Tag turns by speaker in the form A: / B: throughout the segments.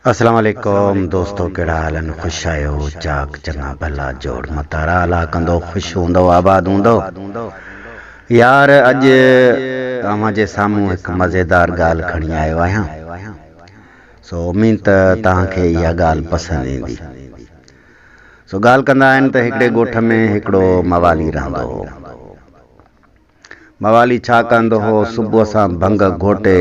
A: अस्सलाम वालेकुम दोस्तों, केड़ा हालन? खुश आयो? चाक चंगा भला जोड़ मतारा अला कंदो, खुश हूंदो, आबाद हूंदो। यार अज तव्हां जे साम्हूं हिकु मज़ेदार ॻाल्हि खणी आयो आहियां। सो उम्मीद त तव्हांखे इहा ॻाल्हि पसंदि ईंदी। सो ॻाल्हि कंदा आहिनि त हिकिड़े ॻोठ में हिकिड़ो मवाली रहंदो हो। मवाली छा कंदो हो? सुबुह सां भंग घोटे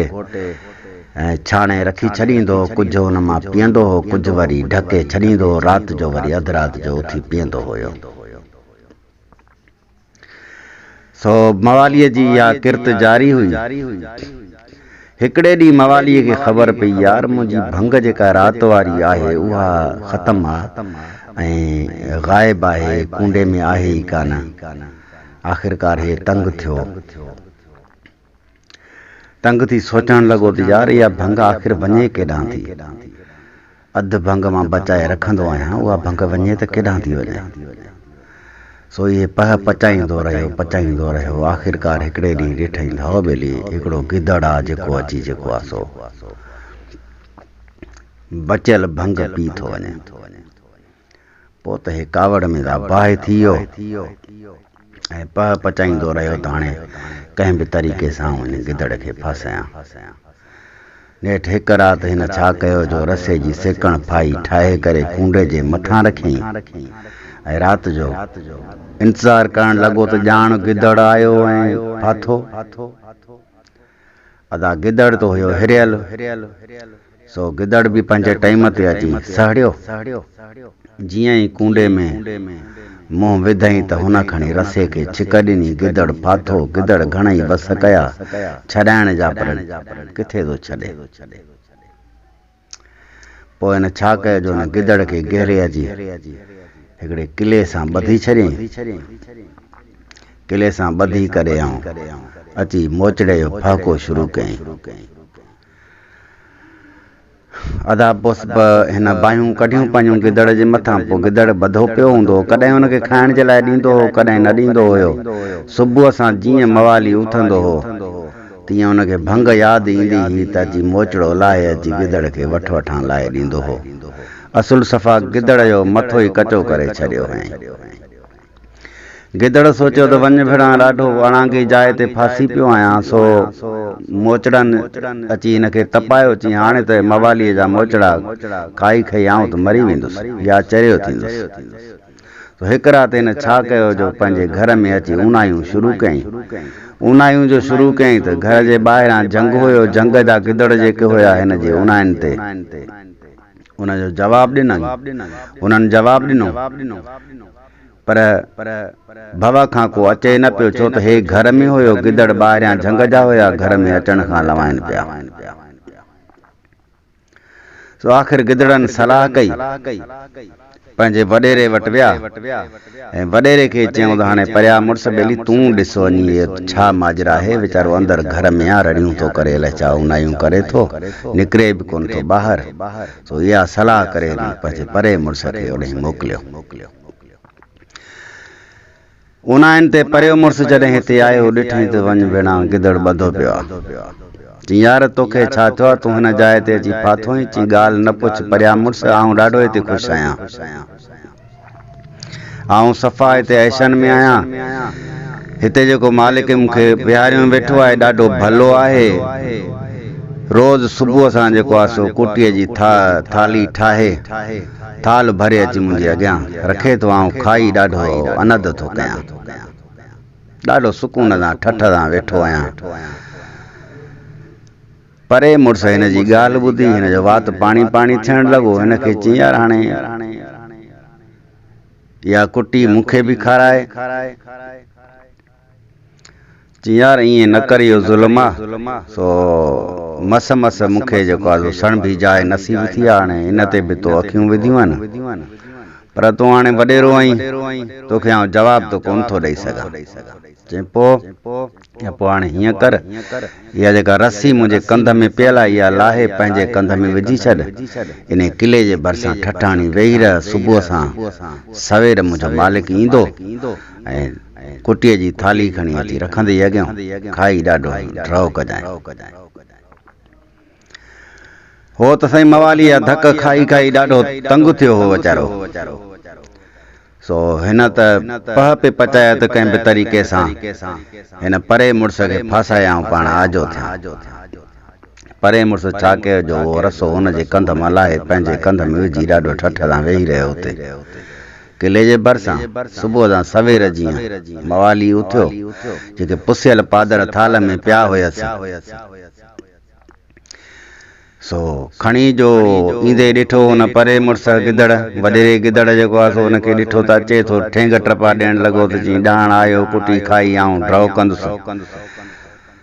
A: ऐं छाणे रखी छॾींदो, कुझु हुन मां पीअंदो हो, कुझु वरी ढके छॾींदो, राति जो वरी अधु राति जो उथी पीअंदो हुयो। सो मवालीअ जी इहा किरत जारी हुई। हिकिड़े ॾींहुं मवालीअ खे ख़बर पई, यार मुंहिंजी भंग जेका राति वारी आहे उहा ख़तमु आहे ऐं ग़ाइब आहे, कूंडे में आहे ई कान। आख़िरकार हे तंग थी सोचण लॻो त यार इहा भंग आख़िर वञे केॾांहुं थी। अधु भंग मां बचाए रखंदो आहियां, उहा भंग वञे त केॾांहुं थी वञे। सो इहे पचाईंदो रहियो। आख़िरकार हिकिड़े ॾींहुं ॾिठईं त हवेली हिकिड़ो गिदड़ आहे जेको अची जेको आहे सो बचियल भंग पी थो वञे। पोइ त हे कावड़ में बाहि थी वियो ऐं पचाईंदो रहियो त हाणे कंहिं बि तरीक़े सां हिन गिदड़ खे फासायां। नेठि हिकु राति हिन छा कयो जो रसे जी सेकण फाई ठाहे करे कूंडे जे मथां रखी ऐं राति जो इंतज़ारु करण लॻो त ॼाण गिदड़ आयो ऐं फाथो। अदा गिदड़ तो हुयो हिरियल। सो गिदड़ बि पंहिंजे टाइम ते अची सहड़ियो। जीअं ई कूंडे में मुंहुं विधई त हुन खणी रसे खे छिक ॾिनी। गिदड़ फाथो। गिदड़ घणई वस कया छॾाइण जा, पर किथे थो छॾे। पोइ हिन छा कयो जो हिन गिदड़ खे गहरे अची हिकिड़े किले सां ॿधी छॾियईं। किले सां ॿधी करे अची मोचड़े जो फाको शुरू कयईं। अदा पोइ हिन बाहियूं कढियूं पंहिंजूं गिदड़ जे मथां। पोइ गिदड़ ॿधो पियो हूंदो, कॾहिं हुनखे खाइण जे लाइ ॾींदो हो, कॾहिं न ॾींदो हुयो। सुबुह सां जीअं मवाली उथंदो हो तीअं हुनखे भंग यादि ईंदी हुई त अची मोचड़ो लाहे अची गिदड़ खे वठां लाहे ॾींदो हो। असुल सफ़ा गिदड़ जो मथो ई कचो करे छॾियो हुयईं। गिदड़ सोचियो त वञ भेणा, ॾाढो अणांगी जाइ ते फासी पियो आहियां। सो मोचड़नि अची हिनखे तपायो। चई हाणे त मवालीअ जा मोचड़ा खाई खाई आऊं त मरी वेंदुसि या चरियो थींदुसि। हिकु राति हिन छा कयो जो पंहिंजे घर में अची ऊनायूं शुरू कयईं। ऊनायूं जो शुरू कयईं त घर जे ॿाहिरां जंग हुयो। जंग जा गिदड़ जेके हुया हिन जे ऊनायुनि ते उनजो जवाबु ॾिनो। पर भव खां को अचे न पियो, छो त हे घर में हुयो। गिदड़ ॿाहिरियां जंग जा हुया, घर में अचण खां लवाइनि पिया। सो आख़िर गिदड़नि सलाह कई, पंहिंजे वॾेरे वटि विया ऐं वॾेरे खे चयूं त हाणे परियां मुड़ुस बेली तूं ॾिस वञी छा माजरा आहे। वीचारो अंदरि घर में आहे, रड़ियूं थो करे, अलाए छा ऊनायूं करे थो, निकिरे बि कोन थो ॿाहिरि। सो इहा सलाह करे पंहिंजे परे मुड़ुस खे ओॾे मोकिलियो। ऊनायुनि ते परियो मुड़ुस जॾहिं हिते आयो ॾिठईं त वञ भेणा गिदड़ ॿधो पियो आहे। चई यार तोखे छा थियो आहे, तूं हिन जाइ ते अची फाथोई? चई ॻाल्हि न पुछ परियां मुड़ुस, आऊं ॾाढो हिते ख़ुशि आहियां। आऊं सफ़ा हिते ऐशन में आहियां। हिते जेको मालिक मूंखे विहारियो वेठो आहे ॾाढो भलो आहे। रोज़ सुबुह सां जेको आहे सो कुटीअ जी थाली ठाहे थाल भरे अची मुंहिंजे अॻियां रखे थो। आऊं खाई ॾाढो आनंद थो कयां, ॾाढो सुकून सां ठठ सां वेठो आहियां। परे मुड़ुस हिन जी ॻाल्हि ॿुधी हिन जो वात पाणी थियण लॻो। हिनखे चई यार हाणे इहा कुटी मूंखे बि खाराए। चई यार ईअं न करियो, ज़ुल्म आहे। सो मस मूंखे जेको आहे सण बि जाइ नसीब थी आहे। हाणे हिन ते बि तो अखियूं विधियूं आहिनि, पर तूं हाणे वॾेरो आहीं, तोखे आउं जवाब तो कोन थो ॾेई सघां। चई पोइ हाणे हीअं कर, इहा जेका रस्सी मुंहिंजे कंध में पियल आहे इहा लाहे पंहिंजे कंध में विझी छॾ। इन किले जे भरिसां ठठाणी वेही रह। सुबुह सां सवेर मुंहिंजो मालिक ईंदो ऐं कुटीअ जी थाली खणी अची रखंदई अॻियां, खाई ॾाढो ड्रौ कजांइ। हो त साईं मवाली धक खाई खाई ॾाढो तंग थियो हो वीचारो। सो हिन त पह पे पचाया त कंहिं बि तरीक़े सां हिन परे मुड़ुस खे फासायाऊं पाण आजो थिया। परे मुड़ुस छा कयो जो रसो हुनजे कंध मां लाहे पंहिंजे कंध में विझी ॾाढो ठठ सां वेही रहियो हुते किले जे भरिसां। सुबुह सां सवेर जीअं मवाली उथियो, जेके पुसियल पादर थाल में पिया हुयसि सो खणी जो ईंदे ॾिठो हुन परे मुड़ुस गिदड़, वॾेरे गिदड़ जेको आहे सो हुनखे ॾिठो त अचे थो, ठेंग टपा ॾियणु लॻो त चई ॾाण आयो कुटी खाई आऊं ड्रव कंदुसि।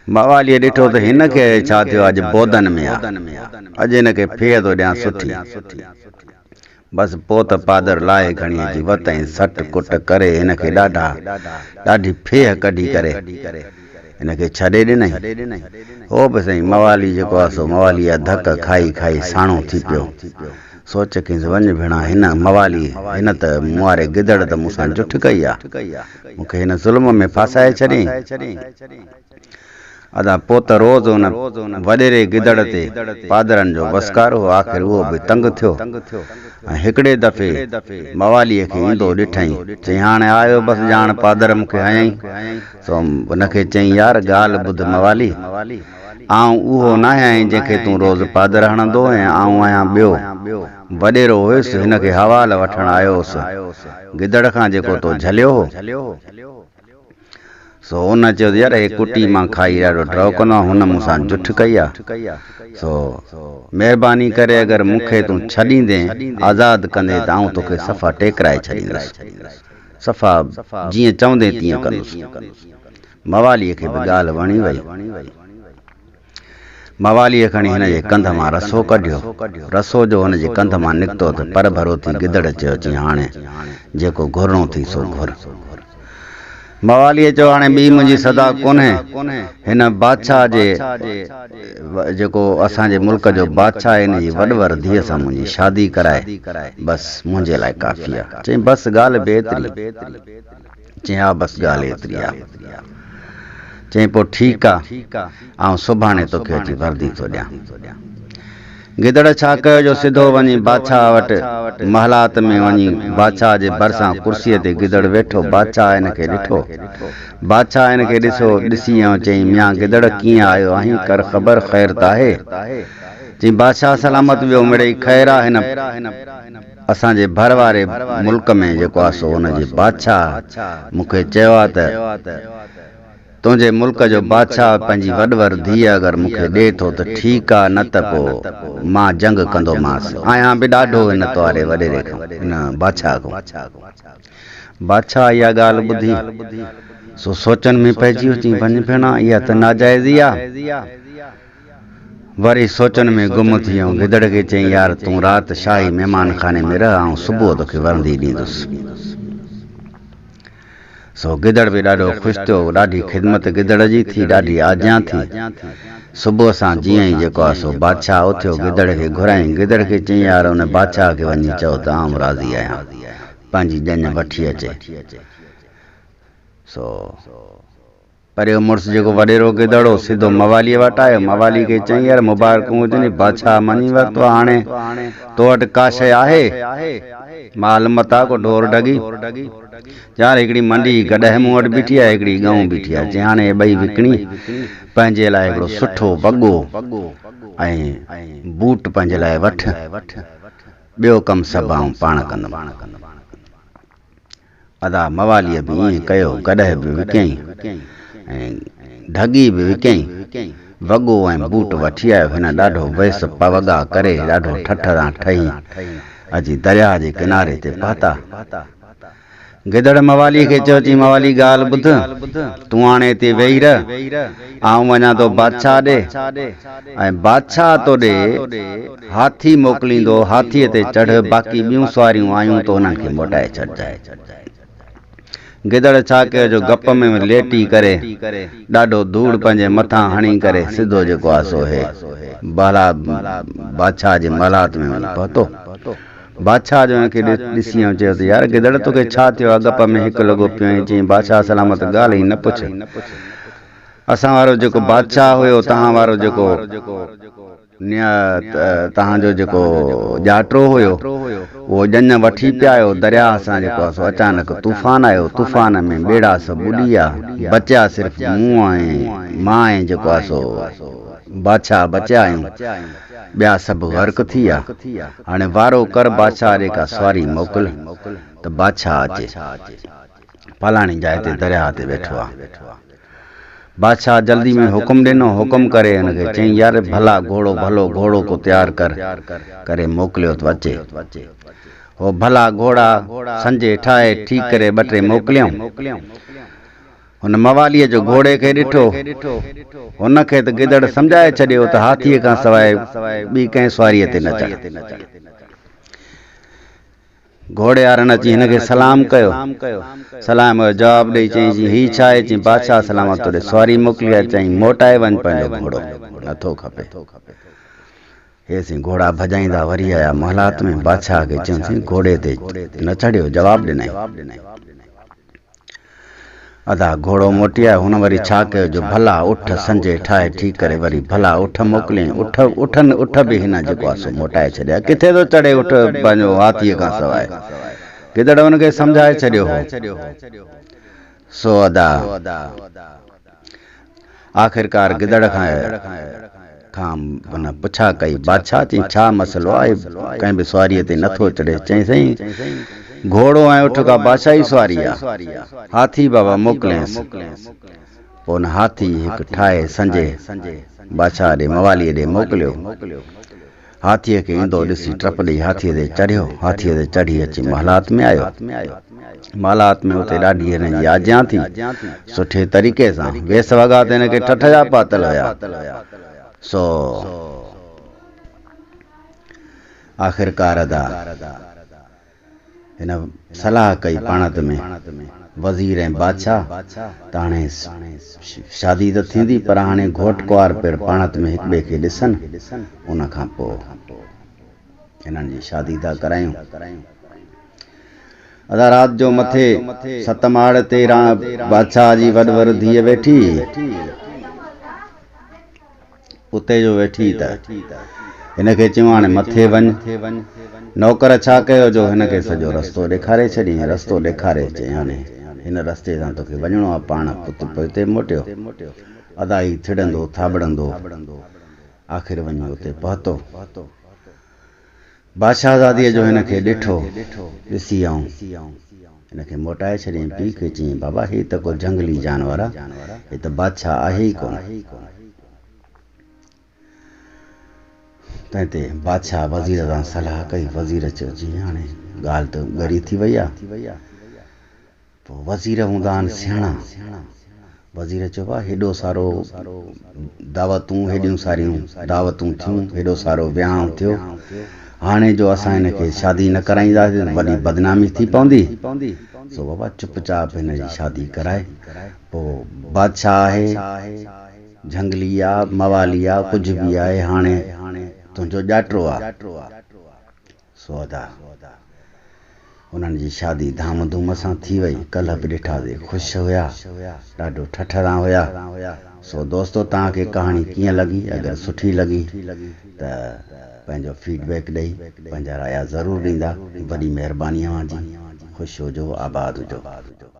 A: मवालीअ ॾिठो त हिनखे छा थियो, अॼु बोधन में आहे, अॼु हिनखे फेह थो ॾियां सुठी। बसि पोइ त पादर लाहे खणी अची वतई सट कुट करे हिनखे ॾाढी फेह कढी करे हिनखे छॾे ॾिनई। हो बि साईं मवाली जेको आहे सो मवालीअ धक खाई खाई साणो थी पियो। सोच कईंसि वञ भेणा, हिन मवाली हिन त मूं वारे गिदड़ त मूंसां जुठ कई आहे, मूंखे हिन ज़ुल्म में फासाए छॾियईं। अदा पोइ त रोज़ हुन वॾेरे गिदड़ ते पादरनि जो वसकारो, आख़िर उहो बि तंग थियो। ऐं हिकिड़े दफ़े मवालीअ खे ईंदो ॾिठई, चई हाणे आयो बसि ॼाण पादर मूंखे हयईं। सो हुनखे चई यार ॻाल्हि ॿुध मवाली, आऊं उहो न आहियां जंहिंखे तूं रोज़ पादर हणंदो, ऐं आऊं आहियां ॿियो वॾेरो हुयुसि, हिनखे हवाल वठणु आयो हुउसि गिदड़ खां जेको तो झलियो हो। सो हुन चयो यार हे कुटी मां खाई ॾाढो ड्रव कंदो आहे, हुन मूंसां जुठ कई आहे। सो महिरबानी करे अगरि मूंखे तूं छॾींदे आज़ादु कंदे त आऊं तोखे सफ़ा टेकराए छॾींदुसि, सफ़ा जीअं चवंदे तीअं कंदुसि। मवालीअ खे बि ॻाल्हि वणी वई। मवालीअ खणी हिनजे कंध मां रसो कढियो, रसो जो हुनजे कंध मां निकितो त पर भरो थी गिदड़ चयो, चई हाणे जेको घुरणो थी सो घुर। मवालीअ चयो हाणे ॿी मुंहिंजी सदा कोन्हे, हिन बादशाह जे जेको असांजे मुल्क जो बादशाह आहे हिन जी वॾवर धीअ सां मुंहिंजी शादी कराए, बसि मुंहिंजे लाइ काफ़ी आहे। चई बसि ॻाल्हि बि एतिरी? चई हा बसि ॻाल्हि एतिरी आहे। चई पोइ ठीकु आहे, ऐं सुभाणे तोखे अची वर्दी थो ॾियां। गिदड़ छा कयो जो सिधो वञी बादशाह वटि महलात में वञी बादशाह जे भरिसां कुर्सीअ ते गिदड़ वेठो। बादशाह हिनखे ॾिठो, बादशाह हिनखे ॾिसी ऐं चई मियां गिदड़ कीअं आयो आहीं, कर ख़बर ख़ैर त आहे? चई बादशाह सलामत वियो मिड़ई ख़ैर आहे। हिन असांजे भर वारे मुल्क में जेको आहे सो हुनजे बादशाह मूंखे चयो आहे त तुंहिंजे मुल्क जो बादशाह पंहिंजी वॾवर धीअ अगरि मूंखे ॾिए थो त ठीकु आहे, न त पोइ मां जंग कंदोमांसि। आहियां बि ॾाढो हिन तोरे वॾेरे खां, हिन बादशाह खां। बादशाह इहा ॻाल्हि ॿुधी सो सोचनि में पइजी वियो, चई वञ भेणा इहा त नाजाइज़ी आहे। वरी सोचनि में गुम थी वियो। गिदड़ खे चई यार तूं राति शाही महिमान खाने में रह, ऐं सुबुह तोखे वर्दी ॾींदुसि। सो गिदड़ बि ॾाढो ख़ुशि थियो, ॾाढी ख़िदमत गिदड़ जी थी, ॾाढी आज्ञा थी। सुबुह सां जीअं ई जेको आहे सो बादशाह उथियो, गिदड़ खे घुराई। गिदड़ खे चई यार हुन बादशाह खे वञी चओ त आउं राज़ी आहियां, पंहिंजी ॼञ वठी अचे। सो परियो मुड़ुसु जेको वॾेरो गिदड़ हो सिधो मवालीअ वटि आयो। मवाली खे चई यार मुबारकूं हुजनि, बादशाह मञी वरितो, हाणे तो वटि का शइ आहे? माल मता को ढोर ढगी? यार हिकिड़ी मंडी गॾह मूं वटि बीठी आहे, हिकिड़ी गऊं बीठी आहे। चई हाणे ॿई विकिणी, पंहिंजे लाइ हिकिड़ो सुठो वॻो ऐं बूट पंहिंजे लाइ वठ, ॿियो कमु सभु आउं पाण कंदुमि। अदा मवालीअ बि ईअं कयो, गॾह बि विकियईं ऐं ढगी बि विकियईं, वॻो ऐं बूट वठी आयो। हिन ॾाढो वेस पवगा करे ॾाढो ठठ सां ठही अची दरिया जे किनारे ते पहुता। गिदड़ मवाली खे चयो, चई मवाली ॻाल्हि ॿुध, तूं हाणे हिते वेही रह, आउं वञा थो बादशाह ॾे, ऐं बादशाह तो ॾे हाथी मोकिलींदो, हाथीअ ते चढ़, बाक़ी ॿियूं सवारियूं आयूं त उन्हनि खे मोटाए छॾिजांइ। गिदड़ छा कयो जो गप में लेटी करे ॾाढो धूड़ पंहिंजे मथां हणी करे सिधो जेको आहे सो हे बादशाह जे महलात में वञी पहुतो। बादशाह जो हिनखे ॾिसी ऐं चयो त यार गिदड़ तोखे छा थियो आहे? गप में हिकु लॻो पियो। चई बादशाह सलामत ॻाल्हि ई न पुछ, असां वारो जेको बादशाह हुयो, तव्हां वारो जेको तव्हांजो जेको ॼाटो हुयो उहो ॼञ वठी पिया आयो दरिया सां जेको आहे सो अचानक तूफ़ान आयो तूफ़ान में ॿेड़ा सभु ॿुॾी विया बचिया सिर्फ़ु मूं ऐं मां ऐं जेको आहे सो बादशाह बचिया आहियूं ॿिया सभु गर्क थी विया हाणे वारो कर बादशाह ॾे का सवारी मोकिल त बादशाह अचे फलाणी जाइ ते दरिया ते वेठो आहे बादशाह जल्दी में हुकुम ॾिनो हुकुम करे हिनखे चई यार भला घोड़ो भलो घोड़ो को तैयार करे मोकिलियो त अचे हो भला घोड़ा संजे ठाहे ठीकु करे ॿ टे मोकिलियऊं हुन मवालीअ जो घोड़े खे ॾिठो हुनखे त गिदड़ सम्झाए छॾियो त हाथीअ खां सवाइ ॿी कंहिं सवारीअ ते न चढ़ घोड़े वारनि अची हिनखे सलाम कयो सलाम जो जवाबु ॾेई चई हीउ छा आहे चई बादशाह सलामत तोॾे सवारी मोकिली आहे चई मोटाए वञ पंहिंजो घोड़ो नथो खपे हेसीं घोड़ा भॼाईंदा वरी आया महलात में बादशाह खे चयोसीं घोड़े ते न चढ़ियो जवाबु ॾिनई अदा घोड़ो मोटी आयो हुन वरी छा कयो जो भला उठ संजे ठाहे ठीकु करे वरी भला उठ मोकिलियईं उठ बि हिन जेको आहे सो मोटाए छॾिया किथे थो चढ़े उठ पंहिंजो हाथीअ खां सवाइ गिदड़ हुनखे सम्झाए छॾियो हो सो अदा आख़िरकार गिदड़ खां हुन पुछा कई बादशाह चई छा मसइलो आहे कंहिं बि सवारीअ ते नथो चढ़े चई साईं घोड़ो ऐं उठ का बादशाही सवारी आहे हाथी बाबा मोकिलियसि पोइ हुन हाथी हिकु ठाहे संजे बादशाह ॾे मवालीअ ॾे मोकिलियो हाथीअ खे ईंदो ॾिसी टप ॾेई हाथीअ ते चढ़ियो हाथीअ ते चढ़ी अची महलात में आयो महलात में उते ॾाढी हिन जी आज्ञा थी सुठे तरीक़े सां वेस वॻा त हिनखे ठठ जा पातल हुया सो आख़िरकार अदा हिन सलाह कई पाणत में वज़ीर ऐं बादशाह त हाणे शादी त थींदी पर हाणे घोट कुंवार पिण पाणत में हिक ॿिए खे ॾिसनि उन खां पोइ हिननि जी शादी था करायूं अदा राति जो मथे सत माड़ ते बादशाह जी वॾ धीअ वेठी उते जो वेठी त हिनखे चयूं हाणे मथे वञ नौकर छा कयो जो हिनखे सॼो रस्तो ॾेखारे छॾियईं रस्तो ॾेखारे चई हाणे हिन रस्ते सां तोखे वञिणो आहे पाण पुत हिते मोटियो अदाई थिड़ंदो थाबड़ंदो आख़िर वञी उते पहुतो बादशाहज़ादीअ जो हिनखे ॾिठो ॾिसी आऊं हिनखे मोटाए छॾियईं पीउ खे चयईं बाबा हीउ त को जंगली जानवर आहे हीउ त बादशाह आहे ई कोन तंहिं ते बादशाह वज़ीर सां सलाह कई वज़ीर चयो जीअं हाणे ॻाल्हि त ॻरी थी वई आहे पोइ वज़ीर हूंदा आहिनि सियाणा वज़ीर चयो आहे हेॾो सारो दावतूं हेॾियूं सारियूं दावतूं थियूं हेॾो सारो विहांउ थियो हाणे जो असां हिनखे शादी न कराईंदासीं वॾी बदनामी थी पवंदी सो बाबा चुपचाप हिन जी शादी कराए पोइ बादशाह आहे झंगली आहे मवाली आहे कुझु बि आहे हाणे तुंहिंजो ॼाटो आहे सो अदा उन्हनि जी शादी धाम धूम सां थी वई कल्ह बि ॾिठासीं ख़ुशि हुया ॾाढो ठठरा हुया सो दोस्तो तव्हांखे कहाणी कीअं लॻी अगरि सुठी लॻी त पंहिंजो फीडबैक ॾेई पंहिंजा राया ज़रूरु ॾींदा वॾी महिरबानी अव्हां जी ख़ुशि हुजो आबाद हुजो